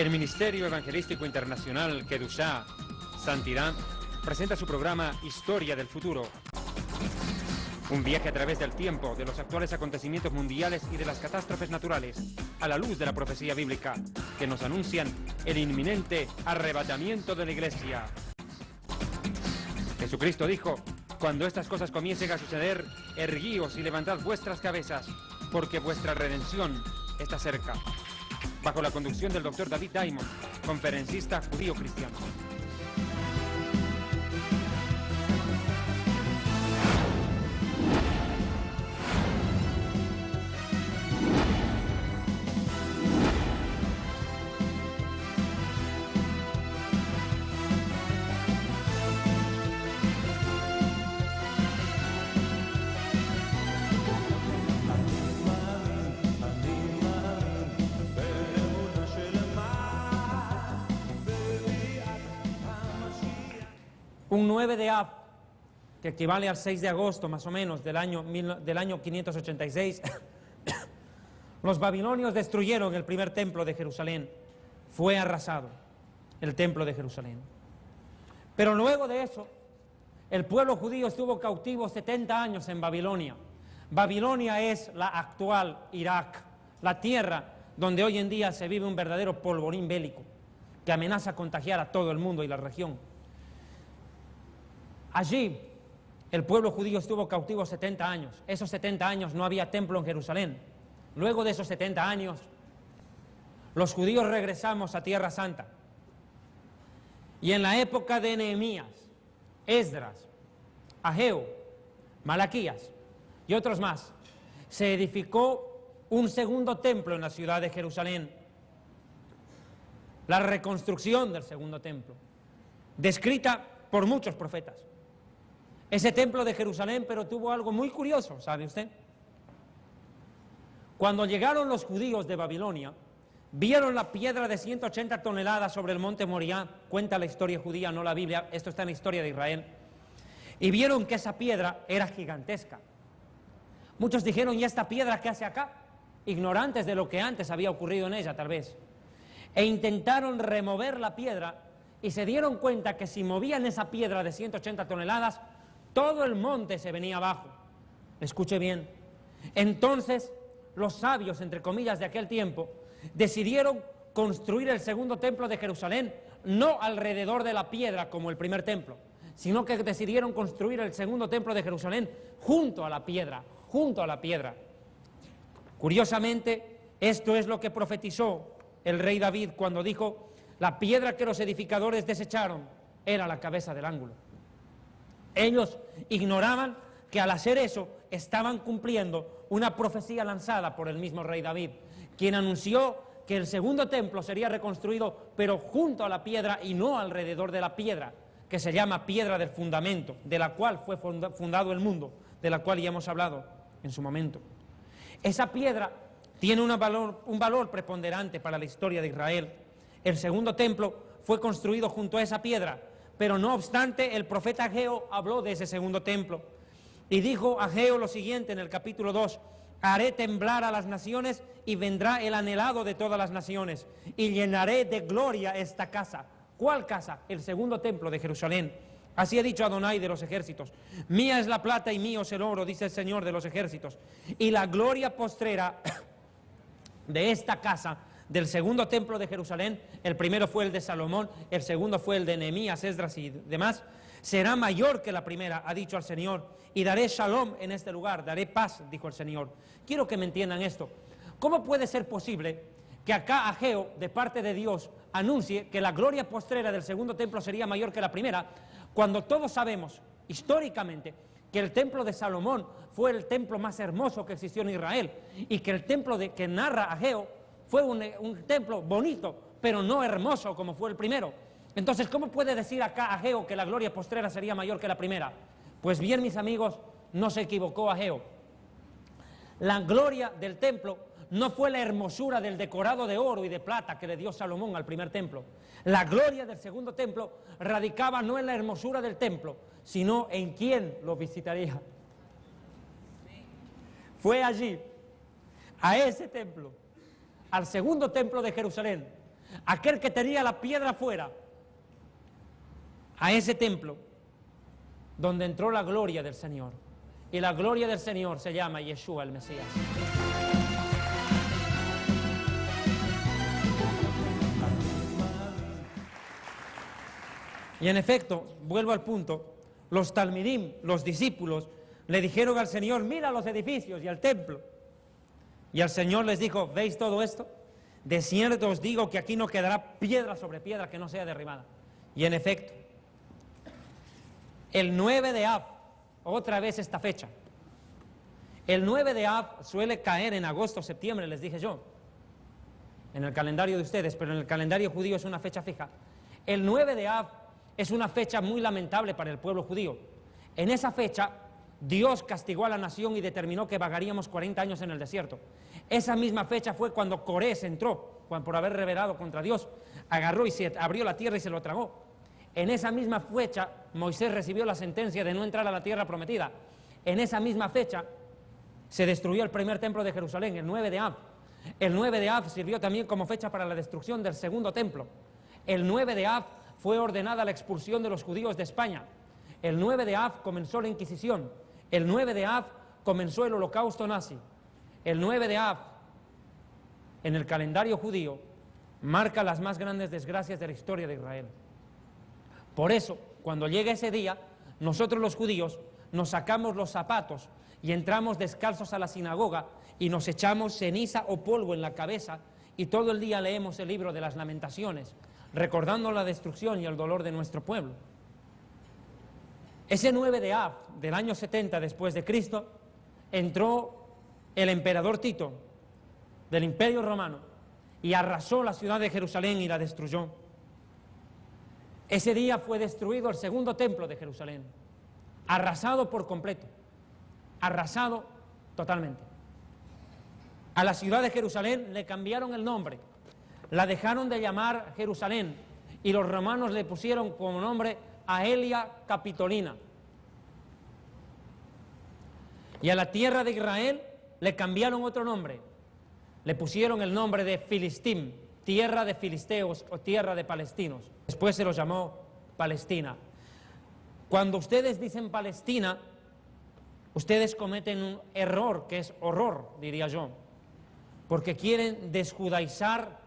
El Ministerio Evangelístico Internacional Kedushá, Santidad, presenta su programa Historia del Futuro. Un viaje a través del tiempo, de los actuales acontecimientos mundiales y de las catástrofes naturales, a la luz de la profecía bíblica, que nos anuncian el inminente arrebatamiento de la Iglesia. Jesucristo dijo: cuando estas cosas comiencen a suceder, erguíos y levantad vuestras cabezas, porque vuestra redención está cerca. Bajo la conducción del Dr. David Diamond, conferencista judío cristiano. Un 9 de Av, que equivale al 6 de agosto más o menos del año 586, los babilonios destruyeron el primer templo de Jerusalén. Fue arrasado el templo de Jerusalén. Pero luego de eso, el pueblo judío estuvo cautivo 70 años en Babilonia. Babilonia es la actual Irak, la tierra donde hoy en día se vive un verdadero polvorín bélico que amenaza contagiar a todo el mundo y la región. Allí el pueblo judío estuvo cautivo 70 años. Esos 70 años no había templo en Jerusalén. Luego de esos 70 años, los judíos regresamos a Tierra Santa. Y en la época de Nehemías, Esdras, Ageo, Malaquías y otros más, se edificó un segundo templo en la ciudad de Jerusalén. La reconstrucción del segundo templo, descrita por muchos profetas. Ese templo de Jerusalén, pero tuvo algo muy curioso, ¿sabe usted? Cuando llegaron los judíos de Babilonia, vieron la piedra de 180 toneladas sobre el monte Moriah, cuenta la historia judía, no la Biblia, esto está en la historia de Israel, y vieron que esa piedra era gigantesca. Muchos dijeron: ¿y esta piedra qué hace acá? Ignorantes de lo que antes había ocurrido en ella, tal vez. E intentaron remover la piedra y se dieron cuenta que si movían esa piedra de 180 toneladas, todo el monte se venía abajo. Escuche bien. Entonces, los sabios, entre comillas, de aquel tiempo, decidieron construir el segundo templo de Jerusalén, no alrededor de la piedra como el primer templo, sino que decidieron construir el segundo templo de Jerusalén junto a la piedra, junto a la piedra. Curiosamente, esto es lo que profetizó el rey David cuando dijo: la piedra que los edificadores desecharon era la cabeza del ángulo. Ellos ignoraban que al hacer eso estaban cumpliendo una profecía lanzada por el mismo rey David, quien anunció que el segundo templo sería reconstruido, pero junto a la piedra y no alrededor de la piedra, que se llama piedra del fundamento, de la cual fue fundado el mundo, de la cual ya hemos hablado en su momento. Esa piedra tiene un valor preponderante para la historia de Israel. El segundo templo fue construido junto a esa piedra, pero no obstante el profeta Ageo habló de ese segundo templo y dijo Ageo lo siguiente en el capítulo 2: haré temblar a las naciones y vendrá el anhelado de todas las naciones y llenaré de gloria esta casa. ¿Cuál casa? El segundo templo de Jerusalén. Así ha dicho Adonai de los ejércitos: mía es la plata y mío es el oro, dice el Señor de los ejércitos, y la gloria postrera de esta casa, del segundo templo de Jerusalén, el primero fue el de Salomón, el segundo fue el de Nehemías, Esdras y demás, será mayor que la primera, ha dicho el Señor, y daré shalom en este lugar, daré paz, dijo el Señor. Quiero que me entiendan esto. ¿Cómo puede ser posible que acá Ageo, de parte de Dios, anuncie que la gloria postrera del segundo templo sería mayor que la primera, cuando todos sabemos, históricamente, que el templo de Salomón fue el templo más hermoso que existió en Israel, y que el templo que narra Ageo fue un templo bonito, pero no hermoso como fue el primero? Entonces, ¿cómo puede decir acá Ageo que la gloria postrera sería mayor que la primera? Pues bien, mis amigos, no se equivocó Ageo. La gloria del templo no fue la hermosura del decorado de oro y de plata que le dio Salomón al primer templo. La gloria del segundo templo radicaba no en la hermosura del templo, sino en quién lo visitaría. Fue allí, a ese templo, al segundo templo de Jerusalén, aquel que tenía la piedra afuera, a ese templo donde entró la gloria del Señor. Y la gloria del Señor se llama Yeshua el Mesías. Y en efecto, vuelvo al punto, los talmidim, los discípulos, le dijeron al Señor, mira los edificios y el templo. Y el Señor les dijo, ¿veis todo esto? De cierto os digo que aquí no quedará piedra sobre piedra que no sea derribada. Y en efecto, el 9 de Av, otra vez esta fecha, el 9 de Av suele caer en agosto o septiembre, les dije yo, en el calendario de ustedes, pero en el calendario judío es una fecha fija. El 9 de Av es una fecha muy lamentable para el pueblo judío. En esa fecha, Dios castigó a la nación y determinó que vagaríamos 40 años en el desierto. Esa misma fecha fue cuando Corés entró, por haber rebelado contra Dios, agarró y se abrió la tierra y se lo tragó. En esa misma fecha, Moisés recibió la sentencia de no entrar a la tierra prometida. En esa misma fecha, se destruyó el primer templo de Jerusalén, el 9 de Av. El 9 de Av sirvió también como fecha para la destrucción del segundo templo. El 9 de Av fue ordenada la expulsión de los judíos de España. El 9 de Av comenzó la Inquisición. El 9 de Av comenzó el holocausto nazi. El 9 de Av, en el calendario judío, marca las más grandes desgracias de la historia de Israel. Por eso, cuando llega ese día, nosotros los judíos nos sacamos los zapatos y entramos descalzos a la sinagoga y nos echamos ceniza o polvo en la cabeza y todo el día leemos el libro de las Lamentaciones, recordando la destrucción y el dolor de nuestro pueblo. Ese 9 de Av del año 70 después de Cristo entró el emperador Tito del Imperio Romano y arrasó la ciudad de Jerusalén y la destruyó. Ese día fue destruido el segundo templo de Jerusalén, arrasado por completo, arrasado totalmente. A la ciudad de Jerusalén le cambiaron el nombre, la dejaron de llamar Jerusalén y los romanos le pusieron como nombre Aelia Capitolina. Y a la tierra de Israel le cambiaron otro nombre, le pusieron el nombre de Filistim, tierra de filisteos o tierra de palestinos. Después se los llamó Palestina. Cuando ustedes dicen Palestina, ustedes cometen un error, que es horror, diría yo, porque quieren desjudaizar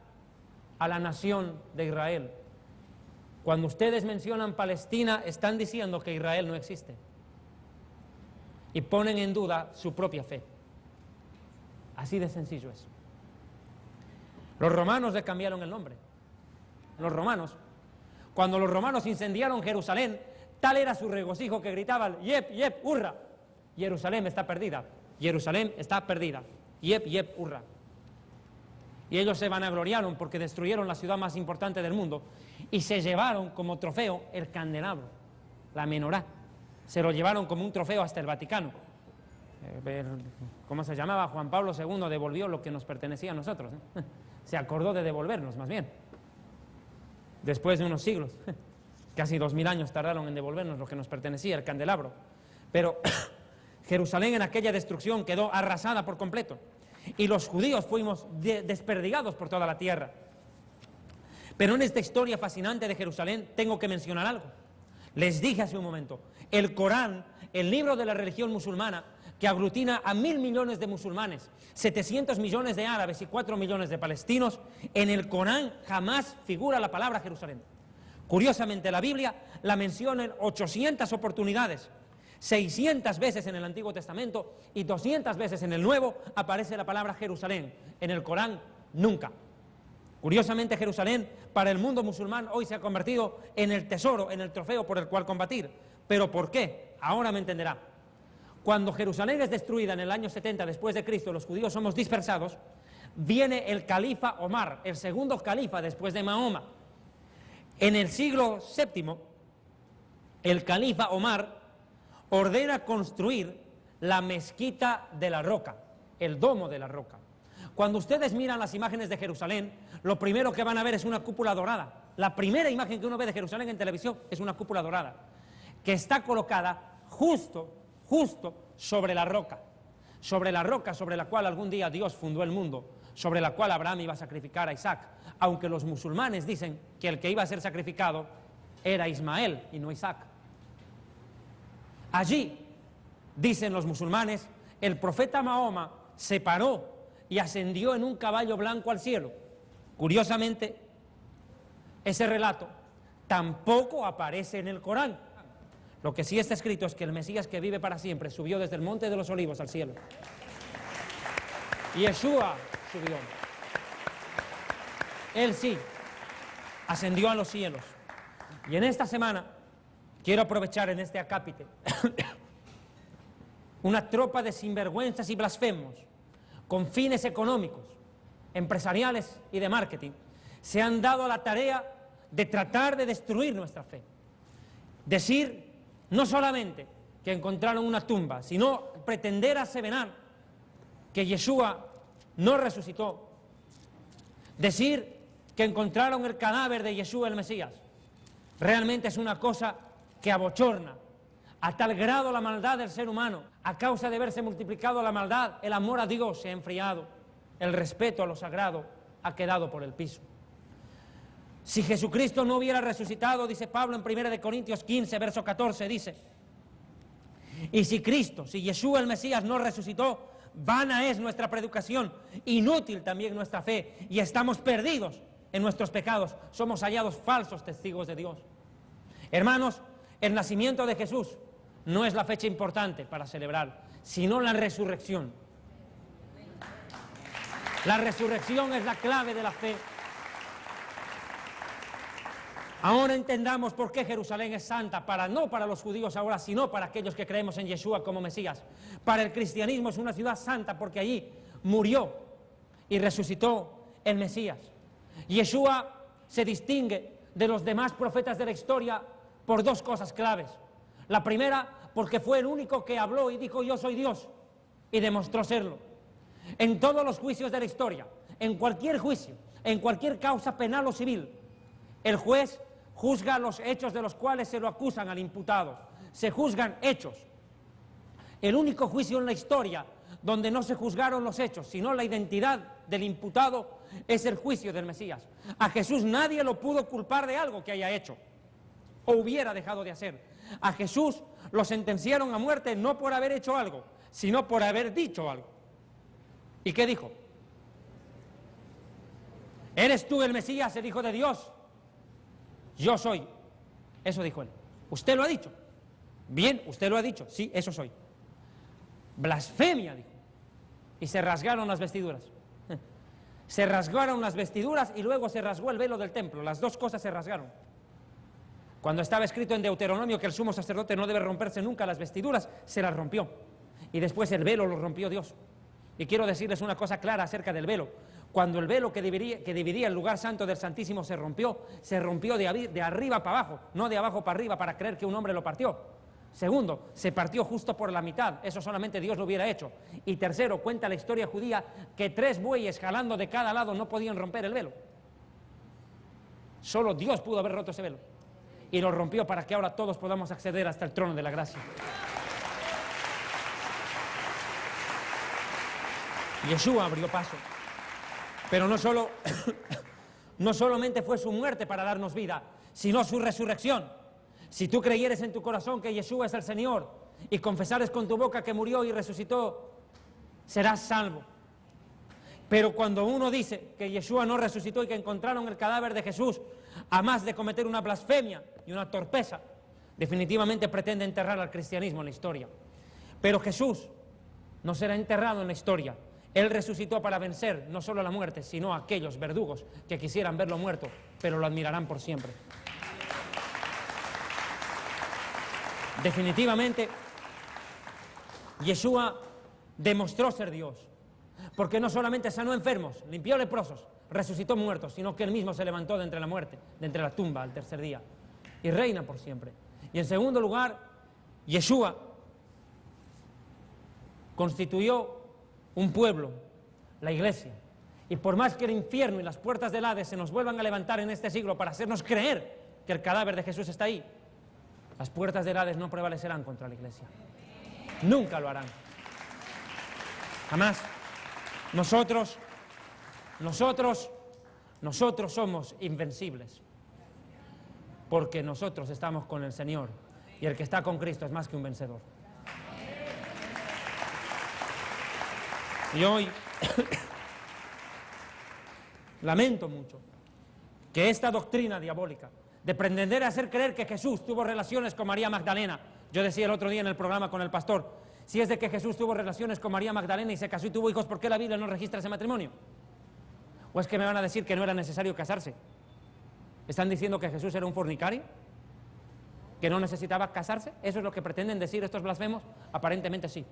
a la nación de Israel. Cuando ustedes mencionan Palestina, están diciendo que Israel no existe y ponen en duda su propia fe. Así de sencillo es. Los romanos le cambiaron el nombre. Los romanos, cuando los romanos incendiaron Jerusalén, tal era su regocijo que gritaban, yep, yep, hurra, Jerusalén está perdida, Jerusalén está perdida, yep, yep, hurra. Y ellos se vanagloriaron porque destruyeron la ciudad más importante del mundo y se llevaron como trofeo el candelabro, la menorá. Se lo llevaron como un trofeo hasta el Vaticano. ¿Cómo se llamaba? Juan Pablo II devolvió lo que nos pertenecía a nosotros, ¿eh? Se acordó de devolvernos, más bien. Después de unos siglos, casi 2000 años tardaron en devolvernos lo que nos pertenecía, el candelabro. Pero Jerusalén en aquella destrucción quedó arrasada por completo. Y los judíos fuimos desperdigados por toda la tierra. Pero en esta historia fascinante de Jerusalén tengo que mencionar algo. Les dije hace un momento, el Corán, el libro de la religión musulmana, que aglutina a 1.000 millones de musulmanes, 700 millones de árabes y 4 millones de palestinos, en el Corán jamás figura la palabra Jerusalén. Curiosamente, la Biblia la menciona en 800 oportunidades, 600 veces en el Antiguo Testamento y 200 veces en el Nuevo aparece la palabra Jerusalén. En el Corán, nunca. Curiosamente, Jerusalén, para el mundo musulmán, hoy se ha convertido en el tesoro, en el trofeo por el cual combatir. ¿Pero por qué? Ahora me entenderá. Cuando Jerusalén es destruida en el año 70 después de Cristo, los judíos somos dispersados, viene el califa Omar, el segundo califa después de Mahoma. En el siglo VII, el califa Omar ordena construir la mezquita de la roca, el domo de la roca. Cuando ustedes miran las imágenes de Jerusalén, lo primero que van a ver es una cúpula dorada. La primera imagen que uno ve de Jerusalén en televisión es una cúpula dorada, que está colocada justo sobre la roca sobre la cual algún día Dios fundó el mundo, sobre la cual Abraham iba a sacrificar a Isaac, aunque los musulmanes dicen que el que iba a ser sacrificado era Ismael y no Isaac. Allí, dicen los musulmanes, el profeta Mahoma se paró y ascendió en un caballo blanco al cielo. Curiosamente, ese relato tampoco aparece en el Corán. Lo que sí está escrito es que el Mesías que vive para siempre subió desde el Monte de los Olivos al cielo. Yeshua subió. Él sí ascendió a los cielos. Y en esta semana quiero aprovechar en este acápite una tropa de sinvergüenzas y blasfemos con fines económicos, empresariales y de marketing se han dado a la tarea de tratar de destruir nuestra fe. Decir no solamente que encontraron una tumba, sino pretender aseverar que Yeshua no resucitó. Decir que encontraron el cadáver de Yeshua el Mesías. Realmente es una cosa que abochorna. A tal grado la maldad del ser humano, a causa de verse multiplicado la maldad, el amor a Dios se ha enfriado, el respeto a lo sagrado ha quedado por el piso. Si Jesucristo no hubiera resucitado, dice Pablo en 1 Corintios 15, verso 14, dice, y si Cristo, si Yeshua el Mesías no resucitó, vana es nuestra predicación, inútil también nuestra fe, y estamos perdidos en nuestros pecados, somos hallados falsos testigos de Dios. Hermanos, el nacimiento de Jesús no es la fecha importante para celebrar, sino la resurrección. La resurrección es la clave de la fe. Ahora entendamos por qué Jerusalén es santa, no para los judíos ahora, sino para aquellos que creemos en Yeshua como Mesías. Para el cristianismo es una ciudad santa porque allí murió y resucitó el Mesías. Yeshua se distingue de los demás profetas de la historia por dos cosas claves. La primera, porque fue el único que habló y dijo yo soy Dios, y demostró serlo. En todos los juicios de la historia, en cualquier juicio, en cualquier causa penal o civil, el juez juzga los hechos de los cuales se lo acusan al imputado. Se juzgan hechos. El único juicio en la historia donde no se juzgaron los hechos, sino la identidad del imputado, es el juicio del Mesías. A Jesús nadie lo pudo culpar de algo que haya hecho o hubiera dejado de hacer. A Jesús lo sentenciaron a muerte no por haber hecho algo, sino por haber dicho algo. ¿Y qué dijo? ¿Eres tú el Mesías, el Hijo de Dios? Yo soy. Eso dijo él. ¿Usted lo ha dicho? Bien, usted lo ha dicho. Sí, eso soy. Blasfemia, dijo. Y se rasgaron las vestiduras. Se rasgaron las vestiduras y luego se rasgó el velo del templo. Las dos cosas se rasgaron. Cuando estaba escrito en Deuteronomio que el sumo sacerdote no debe romperse nunca las vestiduras, se las rompió. Y después el velo lo rompió Dios. Y quiero decirles una cosa clara acerca del velo. Cuando el velo que dividía el lugar santo del Santísimo se rompió de arriba para abajo, no de abajo para arriba para creer que un hombre lo partió. Segundo, se partió justo por la mitad, eso solamente Dios lo hubiera hecho. Y tercero, cuenta la historia judía que 3 bueyes jalando de cada lado no podían romper el velo. Solo Dios pudo haber roto ese velo. Y lo rompió para que ahora todos podamos acceder hasta el trono de la gracia. Yeshua abrió paso. Pero no solamente fue su muerte para darnos vida, sino su resurrección. Si tú creyeres en tu corazón que Yeshua es el Señor y confesares con tu boca que murió y resucitó, serás salvo. Pero cuando uno dice que Yeshua no resucitó y que encontraron el cadáver de Jesús, a más de cometer una blasfemia y una torpeza, definitivamente pretende enterrar al cristianismo en la historia. Pero Jesús no será enterrado en la historia. Él resucitó para vencer no solo a la muerte, sino a aquellos verdugos que quisieran verlo muerto, pero lo admirarán por siempre. Definitivamente, Yeshua demostró ser Dios, porque no solamente sanó enfermos, limpió leprosos, resucitó muertos, sino que Él mismo se levantó de entre la muerte, de entre la tumba al tercer día, y reina por siempre. Y en segundo lugar, Yeshua constituyó un pueblo, la iglesia, y por más que el infierno y las puertas del Hades se nos vuelvan a levantar en este siglo para hacernos creer que el cadáver de Jesús está ahí, las puertas del Hades no prevalecerán contra la iglesia. Nunca lo harán. Jamás. Nosotros nosotros somos invencibles, porque nosotros estamos con el Señor, y el que está con Cristo es más que un vencedor. Y hoy lamento mucho que esta doctrina diabólica de pretender hacer creer que Jesús tuvo relaciones con María Magdalena, yo decía el otro día en el programa con el pastor, si es de que Jesús tuvo relaciones con María Magdalena y se casó y tuvo hijos, ¿por qué la Biblia no registra ese matrimonio? ¿O es que me van a decir que no era necesario casarse? ¿Están diciendo que Jesús era un fornicario? ¿Que no necesitaba casarse? ¿Eso es lo que pretenden decir estos blasfemos? Aparentemente sí.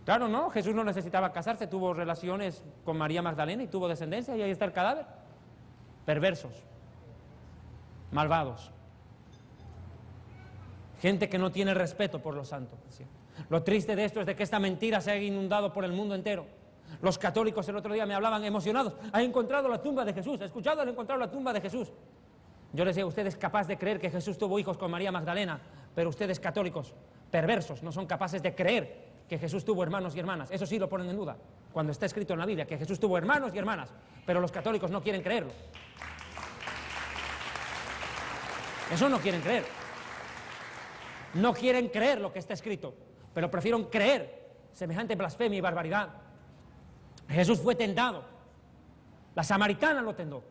Claro, no, Jesús no necesitaba casarse, tuvo relaciones con María Magdalena y tuvo descendencia, y ahí está el cadáver. Perversos, malvados, gente que no tiene respeto por los santos. Lo triste de esto es de que esta mentira se ha inundado por el mundo entero. Los católicos el otro día me hablaban emocionados: ha encontrado la tumba de Jesús, ha escuchado, han encontrado la tumba de Jesús. Yo les decía: usted es capaz de creer que Jesús tuvo hijos con María Magdalena, pero ustedes católicos perversos no son capaces de creer que Jesús tuvo hermanos y hermanas. Eso sí lo ponen en duda, cuando está escrito en la Biblia que Jesús tuvo hermanos y hermanas, pero los católicos no quieren creerlo. Eso no quieren creer. No quieren creer lo que está escrito, pero prefieren creer semejante blasfemia y barbaridad. Jesús fue tentado. La samaritana lo tentó.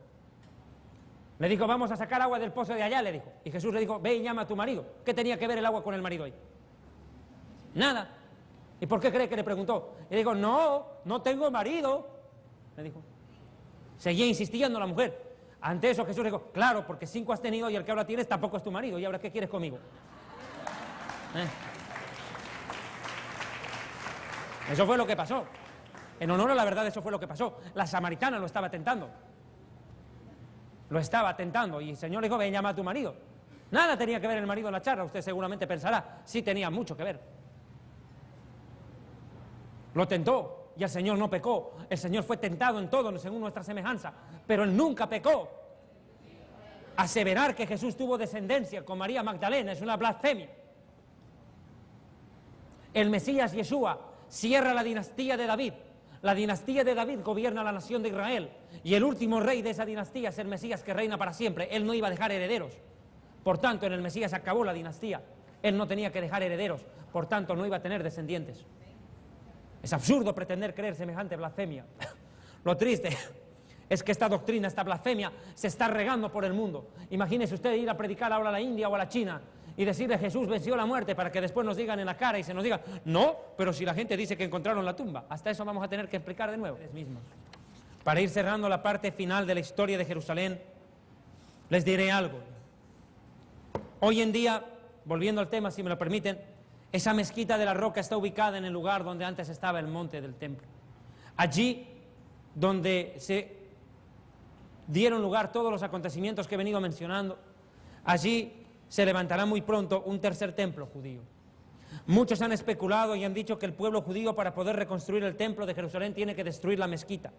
Le dijo: vamos a sacar agua del pozo de allá, le dijo. Y Jesús le dijo: ve y llama a tu marido. ¿Qué tenía que ver el agua con el marido ahí? Nada. ¿Y por qué cree que le preguntó? Y le dijo: no tengo marido, le dijo. Seguía insistiendo la mujer. Ante eso Jesús le dijo: claro, porque 5 has tenido y el que ahora tienes tampoco es tu marido. ¿Y ahora qué quieres conmigo? Eso fue lo que pasó. En honor a la verdad, eso fue lo que pasó. La samaritana lo estaba tentando. Lo estaba tentando. Y el Señor le dijo: ven, llama a tu marido. Nada tenía que ver el marido en la charla. Usted seguramente pensará: sí tenía mucho que ver. Lo tentó y el Señor no pecó. El Señor fue tentado en todo según nuestra semejanza, pero Él nunca pecó. Aseverar que Jesús tuvo descendencia con María Magdalena es una blasfemia. El Mesías Yeshua cierra la dinastía de David. La dinastía de David gobierna la nación de Israel, y el último rey de esa dinastía es el Mesías, que reina para siempre. Él no iba a dejar herederos. Por tanto, en el Mesías acabó la dinastía. Él no tenía que dejar herederos, por tanto no iba a tener descendientes. Es absurdo pretender creer semejante blasfemia. Lo triste es que esta doctrina, esta blasfemia, se está regando por el mundo. Imagínese usted ir a predicar ahora a la India o a la China y decirle: Jesús venció la muerte, para que después nos digan en la cara y se nos diga: no, pero si la gente dice que encontraron la tumba. Hasta eso vamos a tener que explicar de nuevo. Para ir cerrando la parte final de la historia de Jerusalén, les diré algo. Hoy en día, volviendo al tema, si me lo permiten, esa mezquita de la Roca está ubicada en el lugar donde antes estaba el monte del templo. Allí donde se dieron lugar todos los acontecimientos que he venido mencionando, allí se levantará muy pronto un tercer templo judío. Muchos han especulado y han dicho que el pueblo judío, para poder reconstruir el templo de Jerusalén, tiene que destruir la mezquita.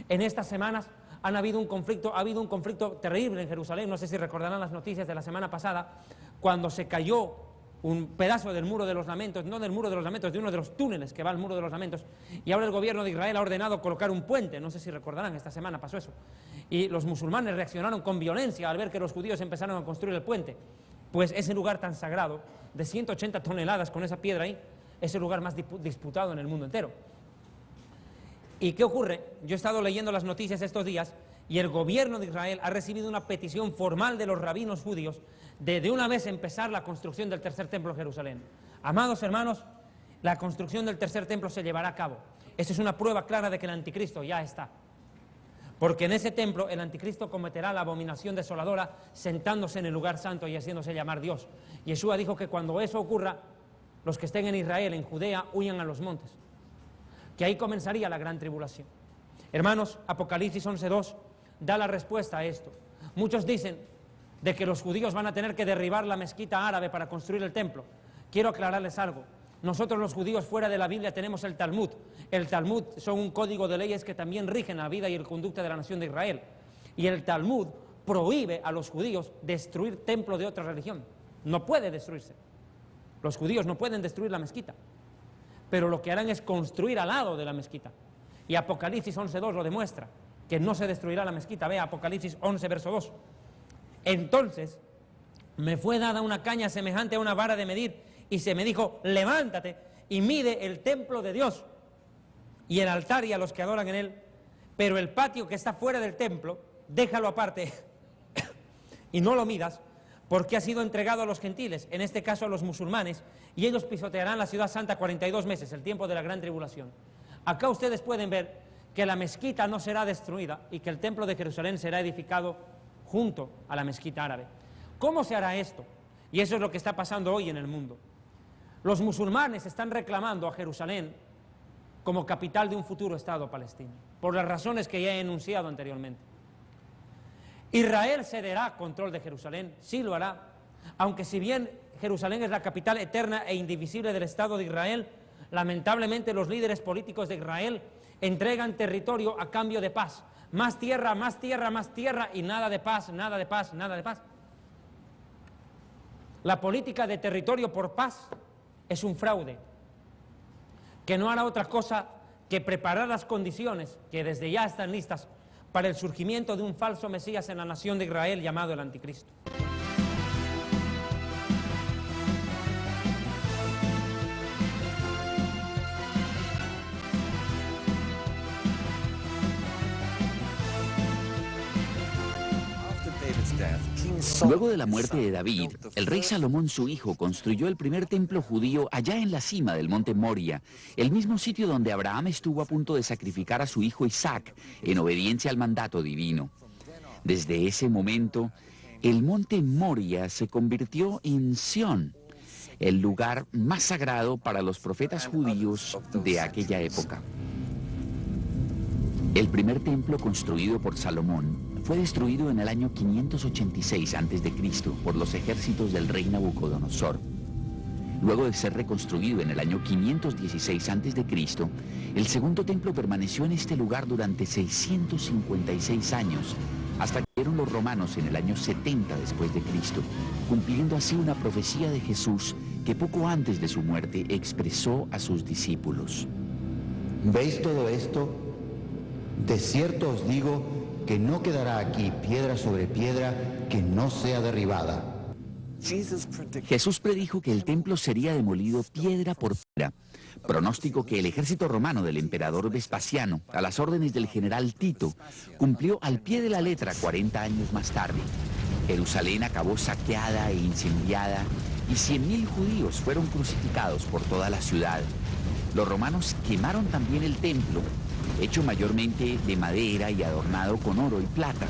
En estas semanas ha habido un conflicto terrible en Jerusalén. No sé si recordarán las noticias de la semana pasada, cuando se cayó un pedazo del muro de los lamentos, no del muro de los lamentos, de uno de los túneles que va al muro de los lamentos, y ahora el gobierno de Israel ha ordenado colocar un puente. No sé si recordarán, esta semana pasó eso, y los musulmanes reaccionaron con violencia al ver que los judíos empezaron a construir el puente. Pues ese lugar tan sagrado, de 180 toneladas con esa piedra ahí, es el lugar más disputado en el mundo entero. ¿Y qué ocurre? Yo he estado leyendo las noticias estos días, y el gobierno de Israel ha recibido una petición formal de los rabinos judíos de una vez empezar la construcción del tercer templo en Jerusalén. Amados hermanos, la construcción del tercer templo se llevará a cabo. Esa es una prueba clara de que el anticristo ya está. Porque en ese templo el anticristo cometerá la abominación desoladora, sentándose en el lugar santo y haciéndose llamar Dios. Yeshua dijo que cuando eso ocurra, los que estén en Israel, en Judea, huyan a los montes, que ahí comenzaría la gran tribulación. Hermanos, Apocalipsis 11:2 da la respuesta a esto. Muchos dicen de que los judíos van a tener que derribar la mezquita árabe para construir el templo. Quiero aclararles algo. Nosotros los judíos, fuera de la Biblia, tenemos el Talmud. El Talmud son un código de leyes que también rigen la vida y la conducta de la nación de Israel. Y el Talmud prohíbe a los judíos destruir templo de otra religión. No puede destruirse. Los judíos no pueden destruir la mezquita, pero lo que harán es construir al lado de la mezquita. Y Apocalipsis 11:2 lo demuestra, que no se destruirá la mezquita. Vea Apocalipsis 11, verso 2. Entonces me fue dada una caña semejante a una vara de medir, y se me dijo, levántate y mide el templo de Dios y el altar y a los que adoran en él, pero el patio que está fuera del templo, déjalo aparte y no lo midas, porque ha sido entregado a los gentiles, en este caso a los musulmanes, y ellos pisotearán la ciudad santa 42 meses, el tiempo de la gran tribulación. Acá ustedes pueden ver que la mezquita no será destruida y que el templo de Jerusalén será edificado junto a la mezquita árabe. ¿Cómo se hará esto? Y eso es lo que está pasando hoy en el mundo. Los musulmanes están reclamando a Jerusalén como capital de un futuro Estado palestino, por las razones que ya he enunciado anteriormente. Israel cederá control de Jerusalén, sí lo hará, aunque si bien Jerusalén es la capital eterna e indivisible del Estado de Israel, lamentablemente los líderes políticos de Israel entregan territorio a cambio de paz. Más tierra, más tierra, más tierra y nada de paz, nada de paz, nada de paz. La política de territorio por paz es un fraude que no hará otra cosa que preparar las condiciones que desde ya están listas para el surgimiento de un falso Mesías en la nación de Israel llamado el Anticristo. Luego de la muerte de David, el rey Salomón, su hijo, construyó el primer templo judío allá en la cima del monte Moria, el mismo sitio donde Abraham estuvo a punto de sacrificar a su hijo Isaac en obediencia al mandato divino. Desde ese momento, el monte Moria se convirtió en Sión, el lugar más sagrado para los profetas judíos de aquella época. El primer templo construido por Salomón fue destruido en el año 586 a.C. por los ejércitos del rey Nabucodonosor. Luego de ser reconstruido en el año 516 a.C., el segundo templo permaneció en este lugar durante 656 años, hasta que llegaron los romanos en el año 70 después de Cristo, cumpliendo así una profecía de Jesús que poco antes de su muerte expresó a sus discípulos. ¿Veis todo esto? De cierto os digo que no quedará aquí piedra sobre piedra que no sea derribada. Jesús predijo que el templo sería demolido piedra por piedra, pronóstico que el ejército romano del emperador Vespasiano, a las órdenes del general Tito, cumplió al pie de la letra 40 años más tarde. Jerusalén acabó saqueada e incendiada y 100.000 judíos fueron crucificados por toda la ciudad. Los romanos quemaron también el templo, hecho mayormente de madera y adornado con oro y plata.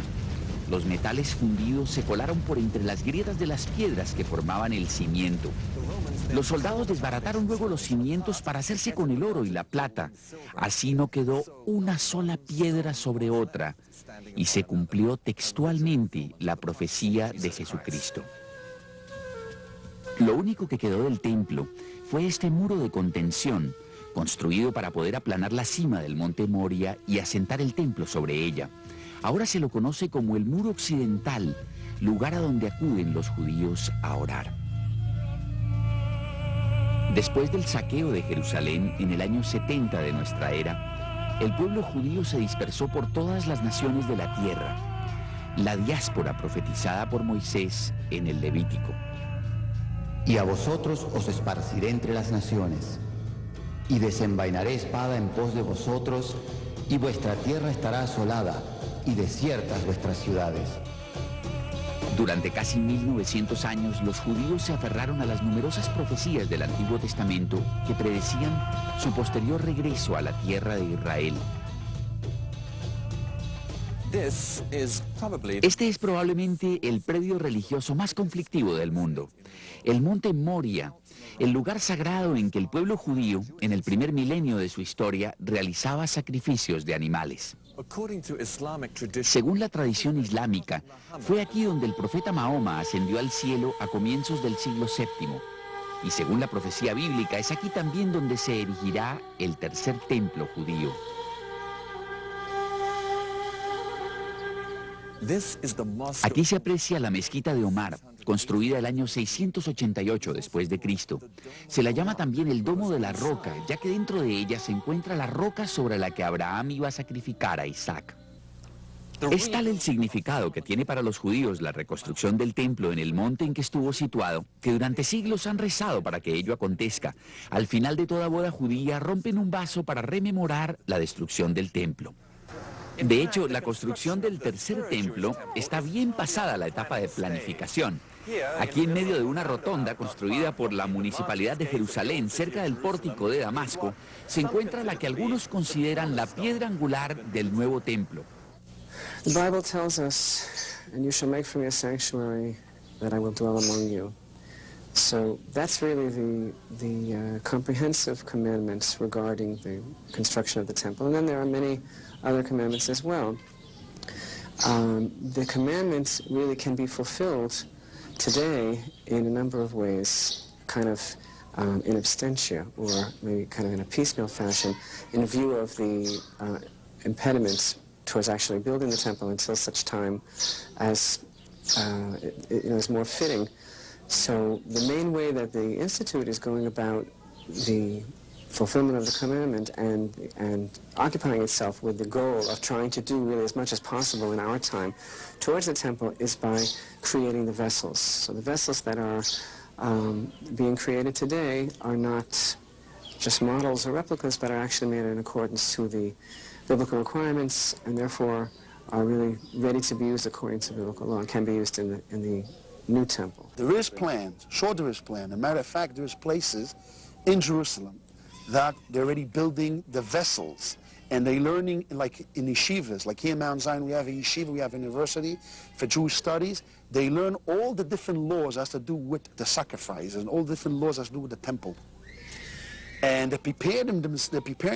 Los metales fundidos se colaron por entre las grietas de las piedras que formaban el cimiento. Los soldados desbarataron luego los cimientos para hacerse con el oro y la plata. Así no quedó una sola piedra sobre otra, y se cumplió textualmente la profecía de Jesucristo. Lo único que quedó del templo fue este muro de contención, construido para poder aplanar la cima del monte Moria y asentar el templo sobre ella. Ahora se lo conoce como el Muro Occidental, lugar a donde acuden los judíos a orar. Después del saqueo de Jerusalén en el año 70 de nuestra era, el pueblo judío se dispersó por todas las naciones de la tierra, la diáspora profetizada por Moisés en el Levítico. Y a vosotros os esparciré entre las naciones, y desenvainaré espada en pos de vosotros, y vuestra tierra estará asolada, y desiertas vuestras ciudades. Durante casi 1900 años, los judíos se aferraron a las numerosas profecías del Antiguo Testamento que predecían su posterior regreso a la tierra de Israel. Este es probablemente el predio religioso más conflictivo del mundo. El monte Moria, el lugar sagrado en que el pueblo judío, en el primer milenio de su historia, realizaba sacrificios de animales. Según la tradición islámica, fue aquí donde el profeta Mahoma ascendió al cielo a comienzos del siglo VII. Y según la profecía bíblica, es aquí también donde se erigirá el tercer templo judío. Aquí se aprecia la mezquita de Omar, construida el año 688 después de Cristo. Se la llama también el Domo de la Roca, ya que dentro de ella se encuentra la roca sobre la que Abraham iba a sacrificar a Isaac. Es tal el significado que tiene para los judíos la reconstrucción del templo en el monte en que estuvo situado, que durante siglos han rezado para que ello acontezca. Al final de toda boda judía rompen un vaso para rememorar la destrucción del templo. De hecho, la construcción del tercer templo está bien pasada la etapa de planificación. Aquí en medio de una rotonda construida por la Municipalidad de Jerusalén, cerca del pórtico de Damasco, se encuentra la que algunos consideran la piedra angular del nuevo templo. The Bible tells us, and you shall make for me a sanctuary that I will dwell among you. So that's really the comprehensive commandments regarding the construction of the temple. And then there are many other commandments as well. The commandments really can be fulfilled today in a number of ways, kind of in absentia, or maybe kind of in a piecemeal fashion, in view of the impediments towards actually building the temple until such time as it is more fitting. So the main way that the Institute is going about the fulfillment of the commandment and occupying itself with the goal of trying to do really as much as possible in our time towards the temple is by creating the vessels. So the vessels that are being created today are not just models or replicas, but are actually made in accordance to the biblical requirements, and therefore are really ready to be used according to biblical law and can be used in the new temple. There is plans, sure there is plan. As a matter of fact, there's places in Jerusalem that they're already building the vessels, and they're learning, like in yeshivas, like here in Mount Zion we have a yeshiva, we have a university for Jewish studies. They learn all the different laws as to do with the sacrifice and all the different laws as to do with the temple. And they're preparing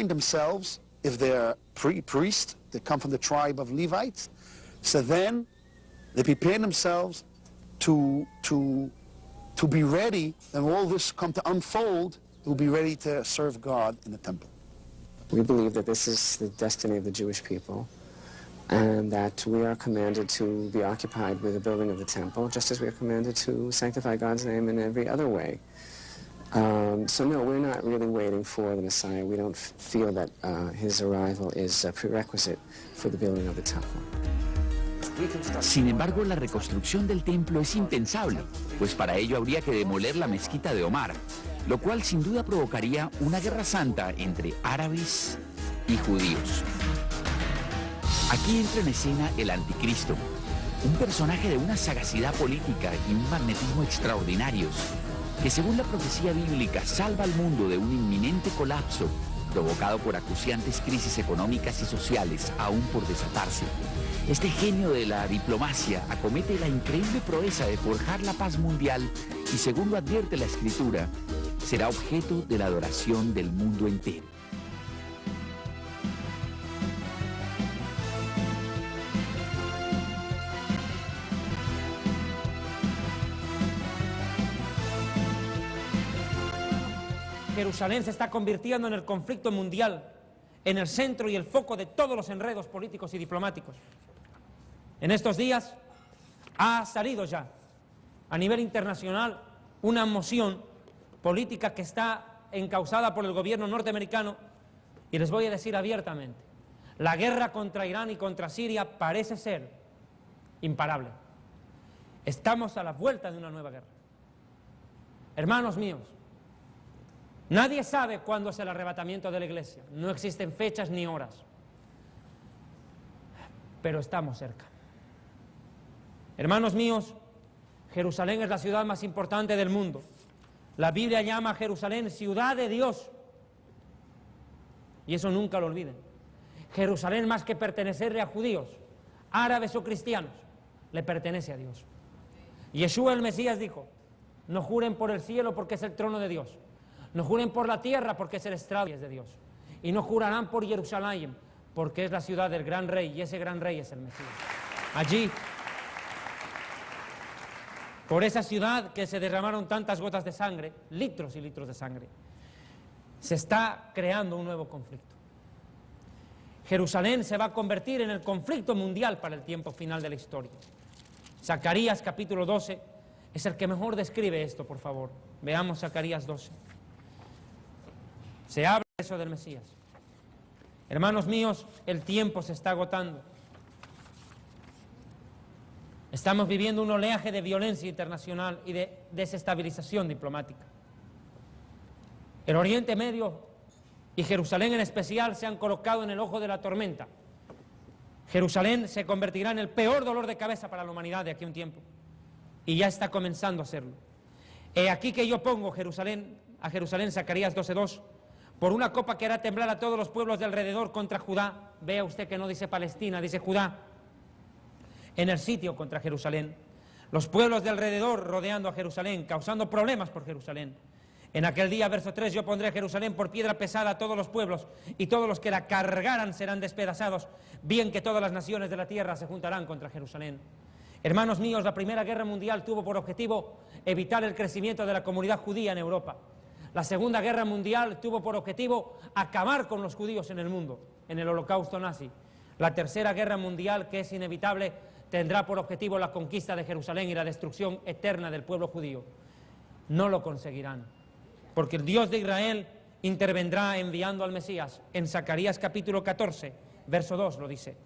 themselves. If they're priests, they come from the tribe of Levites, so then they prepare themselves to be ready, and all this come to unfold, they will be ready to serve God in the temple. We believe that this is the destiny of the Jewish people, and that we are commanded to be occupied with the building of the temple, just as we are commanded to sanctify God's name in every other way. So no, we're not really waiting for the Messiah. We don't feel that his arrival is a prerequisite for the building of the temple. Sin embargo, la reconstrucción del templo es impensable, pues para ello habría que demoler la mezquita de Omar, lo cual sin duda provocaría una guerra santa entre árabes y judíos. Aquí entra en escena el anticristo, un personaje de una sagacidad política y un magnetismo extraordinarios, que según la profecía bíblica salva al mundo de un inminente colapso provocado por acuciantes crisis económicas y sociales aún por desatarse. Este genio de la diplomacia acomete la increíble proeza de forjar la paz mundial y, según lo advierte la Escritura, será objeto de la adoración del mundo entero. Jerusalén se está convirtiendo en el conflicto mundial, en el centro y el foco de todos los enredos políticos y diplomáticos. En estos días ha salido ya a nivel internacional una moción política que está encausada por el gobierno norteamericano, y les voy a decir abiertamente, la guerra contra Irán y contra Siria parece ser imparable. Estamos a la vuelta de una nueva guerra. Hermanos míos, nadie sabe cuándo es el arrebatamiento de la iglesia, no existen fechas ni horas, pero estamos cerca. Hermanos míos, Jerusalén es la ciudad más importante del mundo. La Biblia llama a Jerusalén ciudad de Dios, y eso nunca lo olviden. Jerusalén, más que pertenecerle a judíos, árabes o cristianos, le pertenece a Dios. Yeshua el Mesías dijo: no juren por el cielo porque es el trono de Dios, no juren por la tierra porque es el estrado de Dios, y no jurarán por Jerusalén porque es la ciudad del gran rey, y ese gran rey es el Mesías. Allí, por esa ciudad que se derramaron tantas gotas de sangre, litros y litros de sangre, se está creando un nuevo conflicto. Jerusalén se va a convertir en el conflicto mundial para el tiempo final de la historia. Zacarías capítulo 12 es el que mejor describe esto, por favor. Veamos Zacarías 12. Se habla de eso del Mesías. Hermanos míos, el tiempo se está agotando. Estamos viviendo un oleaje de violencia internacional y de desestabilización diplomática. El Oriente Medio y Jerusalén en especial se han colocado en el ojo de la tormenta. Jerusalén se convertirá en el peor dolor de cabeza para la humanidad de aquí a un tiempo. Y ya está comenzando a hacerlo. He aquí que yo pongo a Jerusalén, Zacarías 12:2, por una copa que hará temblar a todos los pueblos de alrededor contra Judá. Vea usted que no dice Palestina, dice Judá. En el sitio contra Jerusalén. Los pueblos de alrededor rodeando a Jerusalén, causando problemas por Jerusalén. En aquel día, verso 3, yo pondré a Jerusalén por piedra pesada a todos los pueblos, y todos los que la cargaran serán despedazados, bien que todas las naciones de la tierra se juntarán contra Jerusalén. Hermanos míos, la Primera Guerra Mundial tuvo por objetivo evitar el crecimiento de la comunidad judía en Europa. La Segunda Guerra Mundial tuvo por objetivo acabar con los judíos en el mundo, en el Holocausto nazi. La Tercera Guerra Mundial, que es inevitable, tendrá por objetivo la conquista de Jerusalén y la destrucción eterna del pueblo judío. No lo conseguirán, porque el Dios de Israel intervendrá enviando al Mesías. En Zacarías capítulo 14, verso 2 lo dice.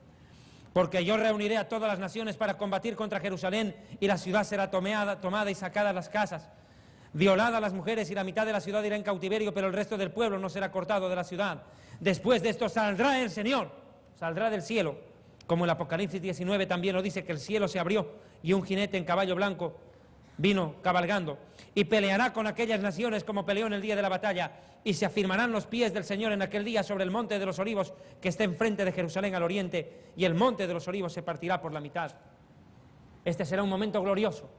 Porque yo reuniré a todas las naciones para combatir contra Jerusalén, y la ciudad será tomada y sacada las casas, violada las mujeres, y la mitad de la ciudad irá en cautiverio, pero el resto del pueblo no será cortado de la ciudad. Después de esto saldrá el Señor, saldrá del cielo, como el Apocalipsis 19 también lo dice, que el cielo se abrió y un jinete en caballo blanco vino cabalgando, y peleará con aquellas naciones como peleó en el día de la batalla, y se afirmarán los pies del Señor en aquel día sobre el monte de los Olivos, que está enfrente de Jerusalén al oriente, y el monte de los Olivos se partirá por la mitad. Este será un momento glorioso,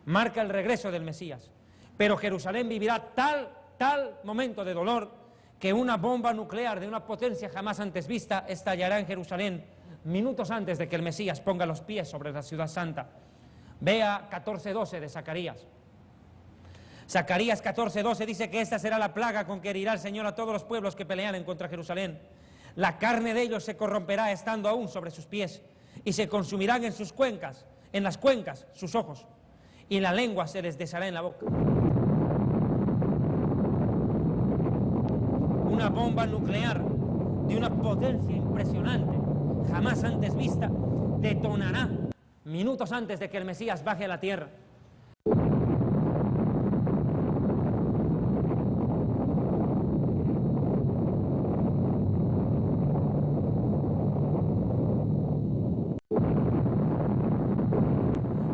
marca el regreso del Mesías, pero Jerusalén vivirá tal momento de dolor, que una bomba nuclear de una potencia jamás antes vista estallará en Jerusalén minutos antes de que el Mesías ponga los pies sobre la ciudad santa. Vea 14:12 de Zacarías. Zacarías 14:12 dice que esta será la plaga con que herirá el Señor a todos los pueblos que pelearen contra Jerusalén. La carne de ellos se corromperá estando aún sobre sus pies, y se consumirán en sus cuencas, en las cuencas, sus ojos, y la lengua se les deshará en la boca. Una bomba nuclear de una potencia impresionante, jamás antes vista, detonará minutos antes de que el Mesías baje a la tierra.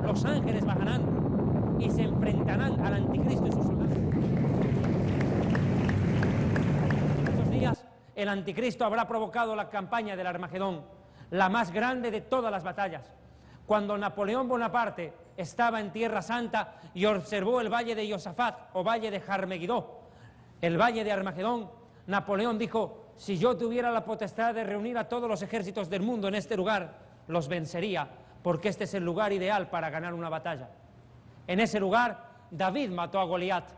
Los ángeles bajarán y se enfrentarán al anticristo y sus soldados. En esos días el anticristo habrá provocado la campaña del Armagedón, la más grande de todas las batallas. Cuando Napoleón Bonaparte estaba en Tierra Santa y observó el valle de Josafat o valle de Jarmegidó, el valle de Armagedón, Napoleón dijo: si yo tuviera la potestad de reunir a todos los ejércitos del mundo en este lugar, los vencería, porque este es el lugar ideal para ganar una batalla. En ese lugar David mató a Goliat.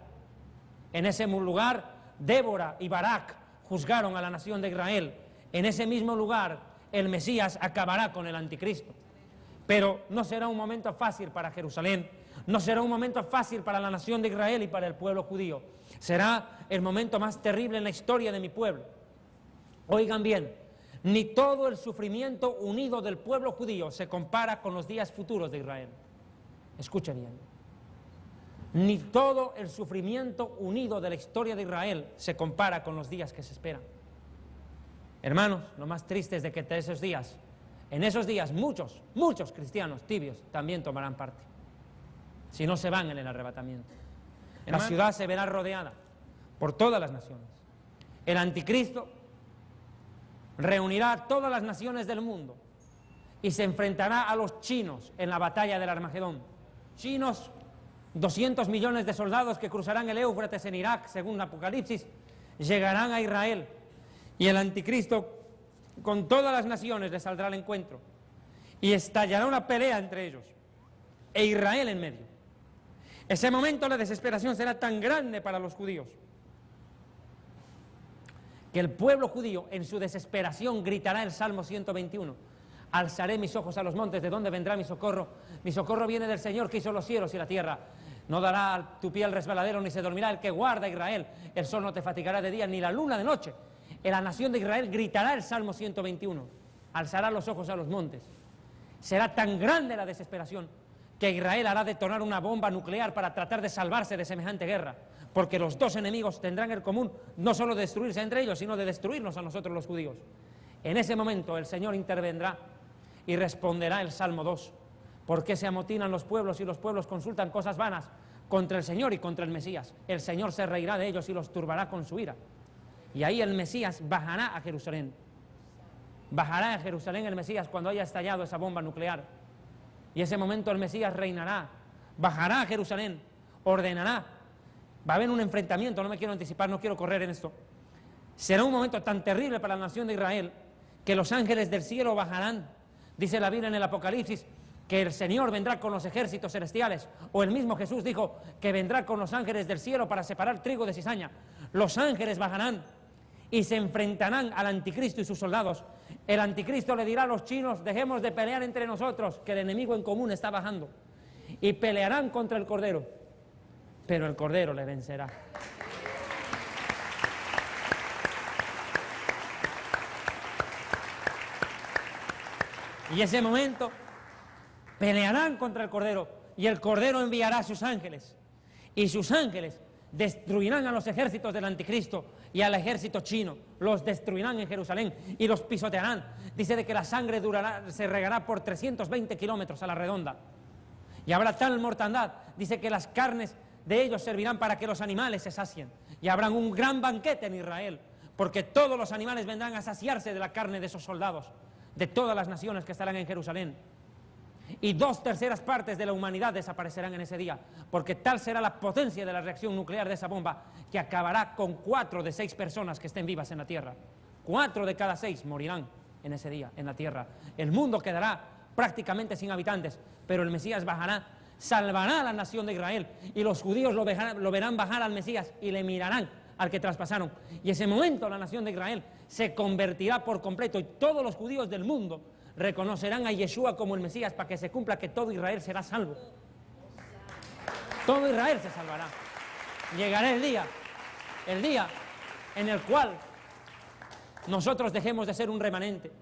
En ese lugar Débora y Barak juzgaron a la nación de Israel. En ese mismo lugar el Mesías acabará con el anticristo. Pero no será un momento fácil para Jerusalén, no será un momento fácil para la nación de Israel y para el pueblo judío. Será el momento más terrible en la historia de mi pueblo. Oigan bien, ni todo el sufrimiento unido del pueblo judío se compara con los días futuros de Israel. Escucha bien. Ni todo el sufrimiento unido de la historia de Israel se compara con los días que se esperan. Hermanos, lo más triste es de que en esos días muchos cristianos tibios también tomarán parte, si no se van en el arrebatamiento. La ciudad se verá rodeada por todas las naciones. El anticristo reunirá a todas las naciones del mundo y se enfrentará a los chinos en la batalla del Armagedón. Chinos, 200 millones de soldados que cruzarán el Éufrates en Irak, según Apocalipsis, llegarán a Israel, y el anticristo con todas las naciones le saldrá al encuentro y estallará una pelea entre ellos e Israel en medio. Ese momento la desesperación será tan grande para los judíos que el pueblo judío en su desesperación gritará el Salmo 121: alzaré mis ojos a los montes, ¿de dónde vendrá mi socorro? Mi socorro viene del Señor que hizo los cielos y la tierra. No dará a tu pie el resbaladero, ni se dormirá el que guarda a Israel. El sol no te fatigará de día, ni la luna de noche. En la nación de Israel gritará el Salmo 121, alzará los ojos a los montes. Será tan grande la desesperación que Israel hará detonar una bomba nuclear para tratar de salvarse de semejante guerra, porque los dos enemigos tendrán el común no solo de destruirse entre ellos, sino de destruirnos a nosotros los judíos. En ese momento el Señor intervendrá y responderá el Salmo 2. ¿Por qué se amotinan los pueblos y los pueblos consultan cosas vanas contra el Señor y contra el Mesías? El Señor se reirá de ellos y los turbará con su ira. Y ahí el Mesías bajará a Jerusalén. Bajará a Jerusalén el Mesías cuando haya estallado esa bomba nuclear. Y ese momento el Mesías reinará, bajará a Jerusalén, ordenará. Va a haber un enfrentamiento, no me quiero anticipar, no quiero correr en esto. Será un momento tan terrible para la nación de Israel que los ángeles del cielo bajarán. Dice la Biblia en el Apocalipsis que el Señor vendrá con los ejércitos celestiales, o el mismo Jesús dijo que vendrá con los ángeles del cielo para separar trigo de cizaña. Los ángeles bajarán y se enfrentarán al anticristo y sus soldados. El anticristo le dirá a los chinos: dejemos de pelear entre nosotros, que el enemigo en común está bajando. Y pelearán contra el Cordero, pero el Cordero le vencerá. Y ese momento pelearán contra el Cordero, y el Cordero enviará a sus ángeles, y sus ángeles destruirán a los ejércitos del anticristo y al ejército chino. Los destruirán en Jerusalén y los pisotearán. Dice de que la sangre se regará por 320 kilómetros a la redonda, y habrá tal mortandad, dice que las carnes de ellos servirán para que los animales se sacien, y habrá un gran banquete en Israel, porque todos los animales vendrán a saciarse de la carne de esos soldados de todas las naciones que estarán en Jerusalén. Y 2/3 partes de la humanidad desaparecerán en ese día, porque tal será la potencia de la reacción nuclear de esa bomba, que acabará con 4 de 6 personas que estén vivas en la tierra. 4 de cada 6 morirán en ese día en la tierra. El mundo quedará prácticamente sin habitantes, pero el Mesías bajará, salvará a la nación de Israel, y los judíos lo verán bajar al Mesías y le mirarán al que traspasaron. Y ese momento la nación de Israel se convertirá por completo, y todos los judíos del mundo reconocerán a Yeshua como el Mesías, para que se cumpla que todo Israel será salvo. Todo Israel se salvará. Llegará el día en el cual nosotros dejemos de ser un remanente.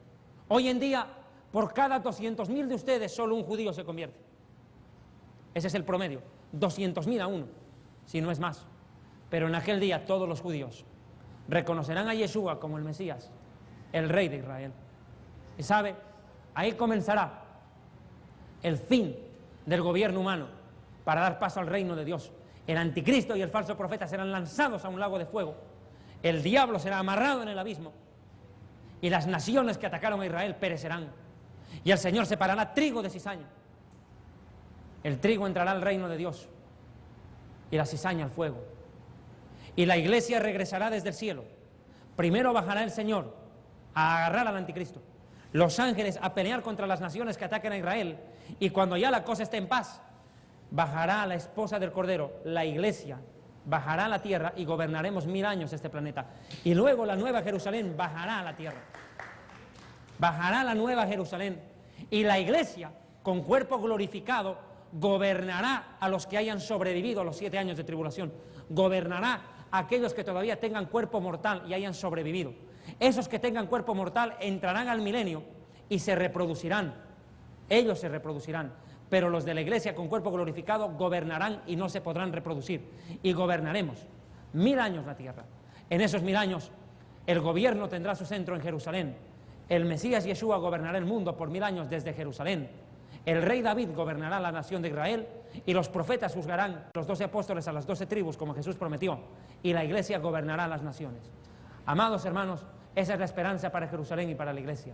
Hoy en día, por cada 200.000 de ustedes, solo un judío se convierte. Ese es el promedio, 200.000 a uno, si no es más. Pero en aquel día todos los judíos reconocerán a Yeshua como el Mesías, el Rey de Israel. Y sabe, ahí comenzará el fin del gobierno humano para dar paso al reino de Dios. El anticristo y el falso profeta serán lanzados a un lago de fuego. El diablo será amarrado en el abismo, y las naciones que atacaron a Israel perecerán. Y el Señor separará trigo de cizaña. El trigo entrará al reino de Dios y la cizaña al fuego. Y la iglesia regresará desde el cielo. Primero bajará el Señor a agarrar al anticristo, los ángeles a pelear contra las naciones que ataquen a Israel, y cuando ya la cosa esté en paz, bajará la esposa del Cordero, la iglesia, bajará a la tierra y gobernaremos 1000 años este planeta. Y luego la nueva Jerusalén bajará a la tierra. Bajará la nueva Jerusalén, y la iglesia, con cuerpo glorificado, gobernará a los que hayan sobrevivido a los 7 años de tribulación. Gobernará a aquellos que todavía tengan cuerpo mortal y hayan sobrevivido. Esos que tengan cuerpo mortal entrarán al milenio y se reproducirán. Ellos se reproducirán. Pero los de la iglesia con cuerpo glorificado gobernarán y no se podrán reproducir. Y gobernaremos 1000 años la tierra. En esos 1000 años el gobierno tendrá su centro en Jerusalén. El Mesías Yeshua gobernará el mundo por 1000 años desde Jerusalén. El rey David gobernará la nación de Israel, y los profetas juzgarán a los 12 apóstoles a las 12 tribus, como Jesús prometió, y la iglesia gobernará las naciones. Amados hermanos, esa es la esperanza para Jerusalén y para la iglesia.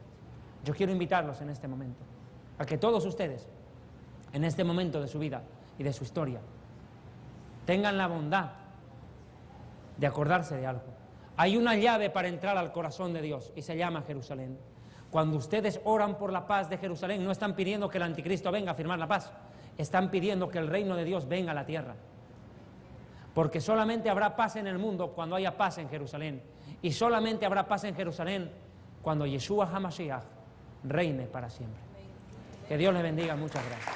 Yo quiero invitarlos en este momento a que todos ustedes, en este momento de su vida y de su historia, tengan la bondad de acordarse de algo. Hay una llave para entrar al corazón de Dios y se llama Jerusalén. Cuando ustedes oran por la paz de Jerusalén, no están pidiendo que el anticristo venga a firmar la paz, están pidiendo que el reino de Dios venga a la tierra. Porque solamente habrá paz en el mundo cuando haya paz en Jerusalén, y solamente habrá paz en Jerusalén cuando Yeshua HaMashiach reine para siempre. Que Dios les bendiga, muchas gracias.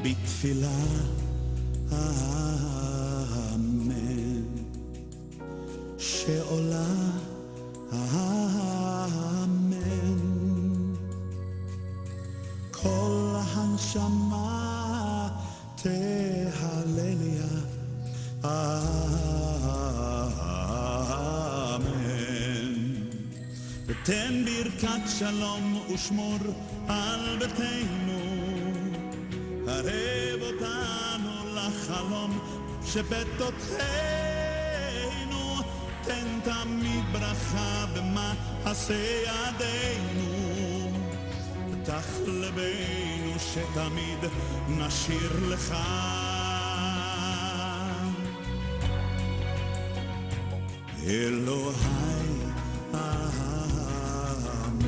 בתפילה, אמן, שעולה, אמן, כל הנשמה תהלליה, אמן. ותן ברכת שלום ושמור על ביתנו, הרב אותנו לחלום שבתותינו, תן תמיד ברכה במעשה ידינו, פתח לבנו שתמיד נשיר לך. אלוהי אמן,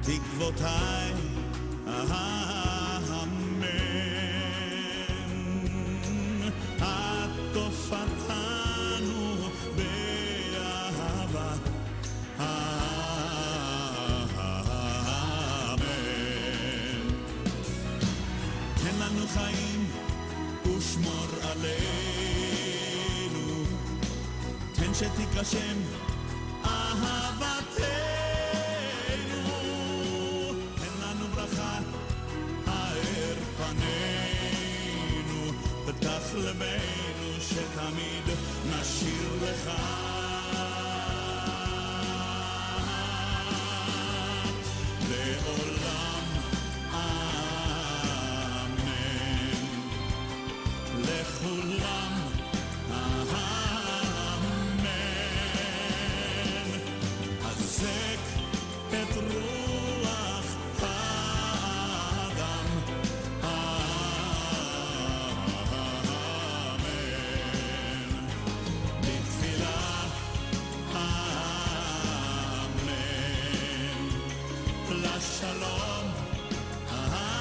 תקוותיי אמן, עטוף אותנו באהבה, אמן. תן לנו חיים ושמור עלינו, תן שתיגשם אהבתנו, תן לנו ברכה האר פנינו, פתח לבנו שתמיד נשיר לך. לעולם אמן, לכולם אמן, חזק את רוח האדם, אמן, בתפילה אמן, לשלום אמן,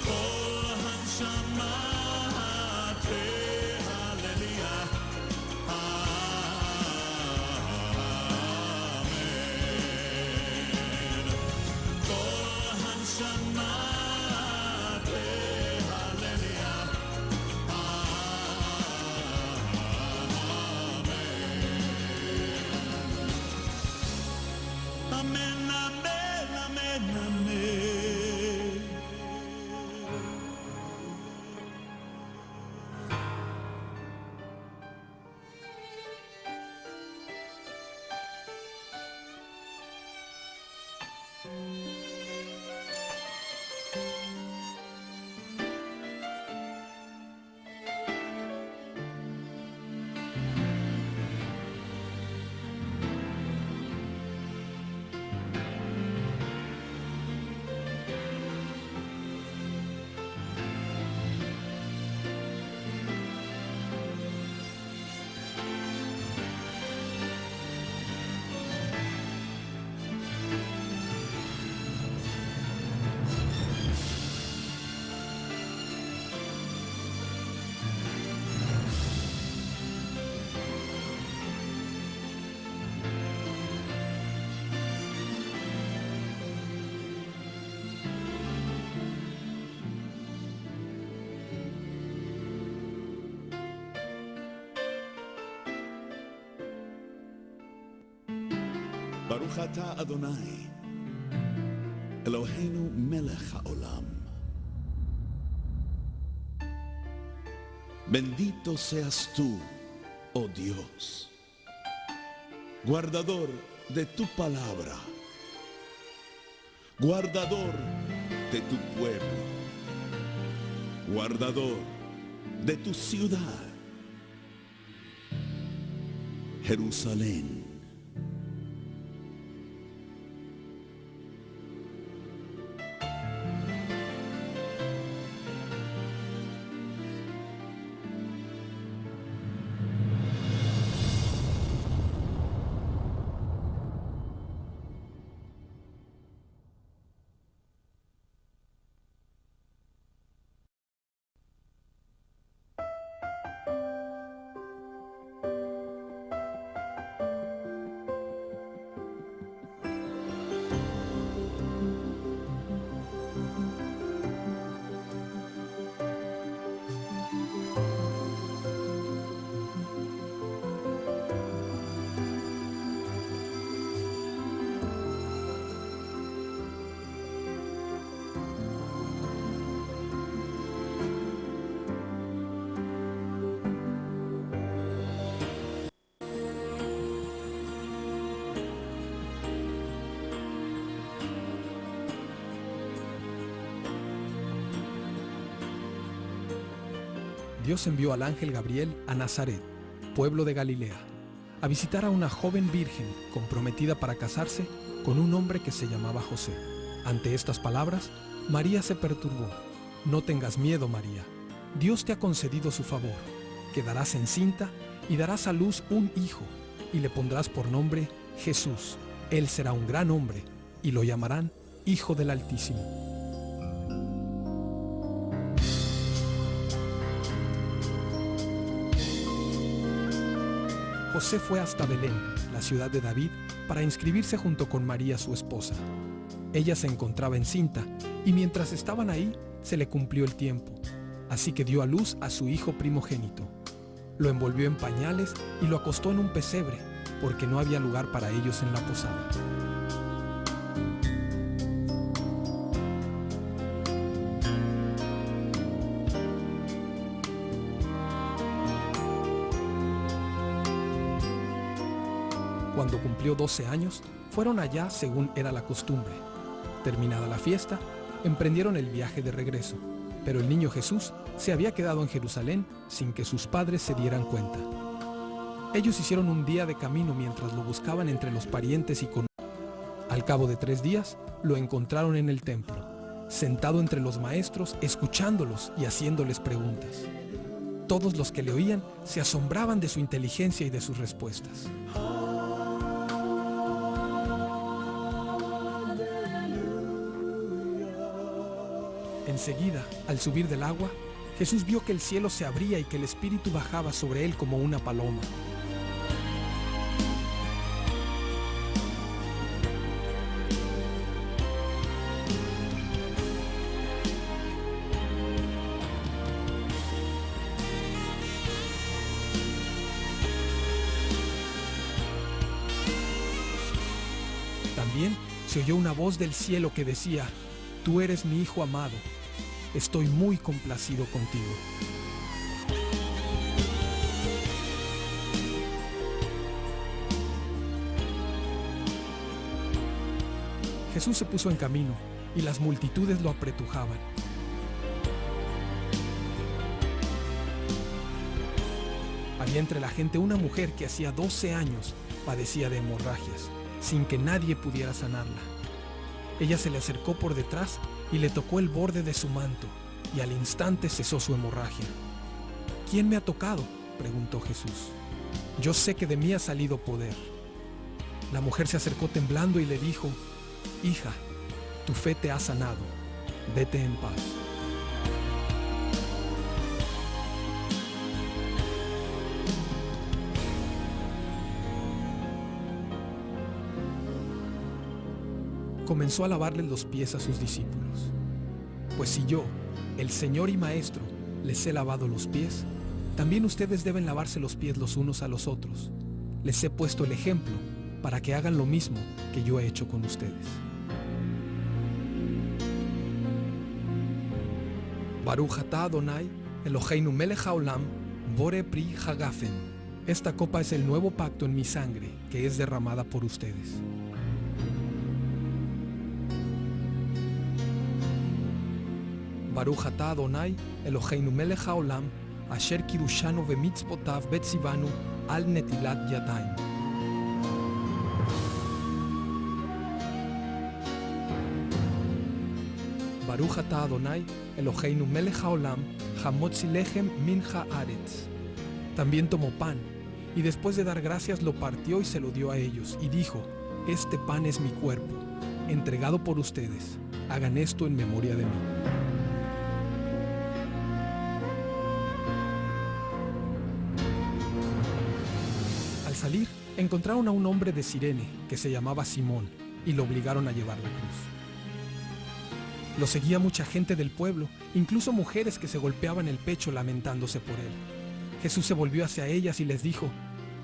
כל הנשמה תהלליה, אמן, כל הנשמה תהלליה, אמן, אמן, אמן, אמן. ברוך אתה אדוני, אלוהינו מלך העולם. Bendito seas tú, oh Dios, guardador de tu palabra, guardador de tu pueblo, guardador de tu ciudad, Jerusalén. Dios envió al ángel Gabriel a Nazaret, pueblo de Galilea, a visitar a una joven virgen comprometida para casarse con un hombre que se llamaba José. Ante estas palabras, María se perturbó. No tengas miedo, María. Dios te ha concedido su favor. Quedarás encinta y darás a luz un hijo, y le pondrás por nombre Jesús. Él será un gran hombre, y lo llamarán Hijo del Altísimo. José fue hasta Belén, la ciudad de David, para inscribirse junto con María, su esposa. Ella se encontraba encinta, y mientras estaban ahí, se le cumplió el tiempo. Así que dio a luz a su hijo primogénito. Lo envolvió en pañales y lo acostó en un pesebre, porque no había lugar para ellos en la posada. Cuando cumplió 12 años, fueron allá según era la costumbre. Terminada la fiesta, emprendieron el viaje de regreso, pero el niño Jesús se había quedado en Jerusalén sin que sus padres se dieran cuenta. Ellos hicieron un día de camino mientras lo buscaban entre los parientes y conocidos. Al cabo de 3 días, lo encontraron en el templo, sentado entre los maestros, escuchándolos y haciéndoles preguntas. Todos los que le oían se asombraban de su inteligencia y de sus respuestas. Enseguida, al subir del agua, Jesús vio que el cielo se abría y que el Espíritu bajaba sobre él como una paloma. También se oyó una voz del cielo que decía: «Tú eres mi Hijo amado, estoy muy complacido contigo». Jesús se puso en camino y las multitudes lo apretujaban. Había entre la gente una mujer que hacía 12 años padecía de hemorragias, sin que nadie pudiera sanarla. Ella se le acercó por detrás y le tocó el borde de su manto, y al instante cesó su hemorragia. «¿Quién me ha tocado?», preguntó Jesús. «Yo sé que de mí ha salido poder». La mujer se acercó temblando y le dijo: «Hija, tu fe te ha sanado, vete en paz». Comenzó a lavarles los pies a sus discípulos. «Pues si yo, el Señor y Maestro, les he lavado los pies, también ustedes deben lavarse los pies los unos a los otros. Les he puesto el ejemplo para que hagan lo mismo que yo he hecho con ustedes». Baruch atah Adonai, Eloheinu melech haolam, bore pri hagafen. Esta copa es el nuevo pacto en mi sangre, que es derramada por ustedes. Baruch atah Adonai, Eloheinu melech haolam, asher kirushanu vemitzvotav betzivanu al netilat yadayim. Baruch atah Adonai, Eloheinu melech haolam, hamotzi lechem min haaretz. También tomó pan, y después de dar gracias lo partió y se lo dio a ellos, y dijo: «Este pan es mi cuerpo, entregado por ustedes. Hagan esto en memoria de mí». Al salir, encontraron a un hombre de Cirene que se llamaba Simón y lo obligaron a llevar la cruz. Lo seguía mucha gente del pueblo, incluso mujeres que se golpeaban el pecho lamentándose por él. Jesús se volvió hacia ellas y les dijo: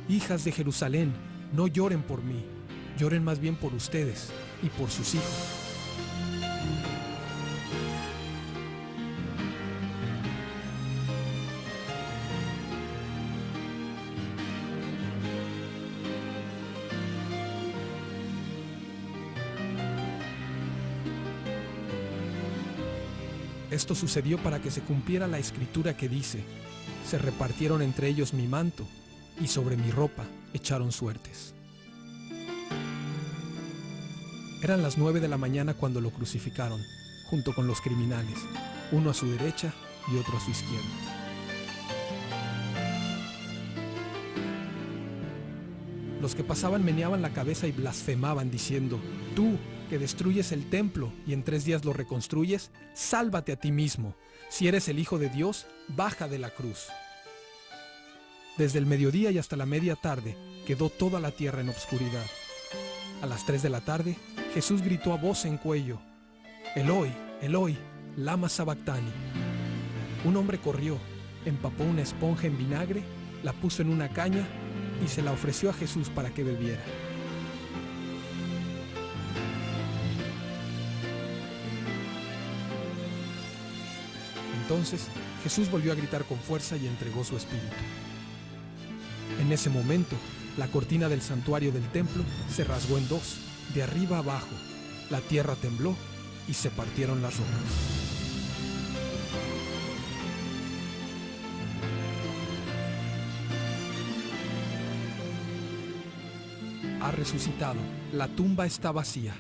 «Hijas de Jerusalén, no lloren por mí, lloren más bien por ustedes y por sus hijos». Esto sucedió para que se cumpliera la escritura que dice: se repartieron entre ellos mi manto, y sobre mi ropa echaron suertes. Eran las 9 de la mañana cuando lo crucificaron, junto con los criminales, uno a su derecha y otro a su izquierda. Los que pasaban meneaban la cabeza y blasfemaban diciendo: tú, que destruyes el templo y en 3 días lo reconstruyes, sálvate a ti mismo. Si eres el Hijo de Dios, baja de la cruz. Desde el mediodía y hasta la media tarde quedó toda la tierra en obscuridad. A las 3 de la tarde, Jesús gritó a voz en cuello: Eloi, Eloi, lama sabactani. Un hombre corrió, empapó una esponja en vinagre, la puso en una caña y se la ofreció a Jesús para que bebiera. Entonces Jesús volvió a gritar con fuerza y entregó su espíritu. En ese momento, la cortina del santuario del templo se rasgó en 2, de arriba a abajo. La tierra tembló y se partieron las rocas. Ha resucitado. La tumba está vacía.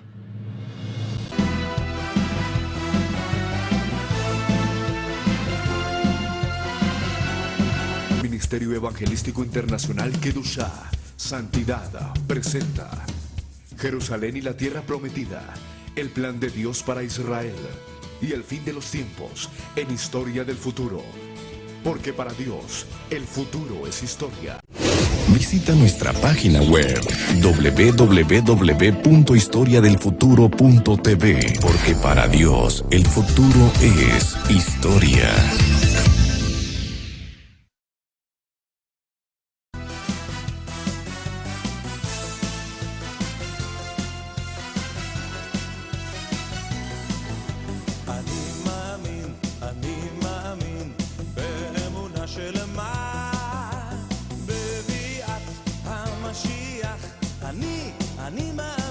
Ministerio Evangelístico Internacional Kedushá, Santidad, presenta Jerusalén y la Tierra Prometida, el plan de Dios para Israel y el fin de los tiempos en Historia del Futuro. Porque para Dios, el futuro es historia. Visita nuestra página web www.historiadelfuturo.tv, porque para Dios el futuro es historia. אני מאמין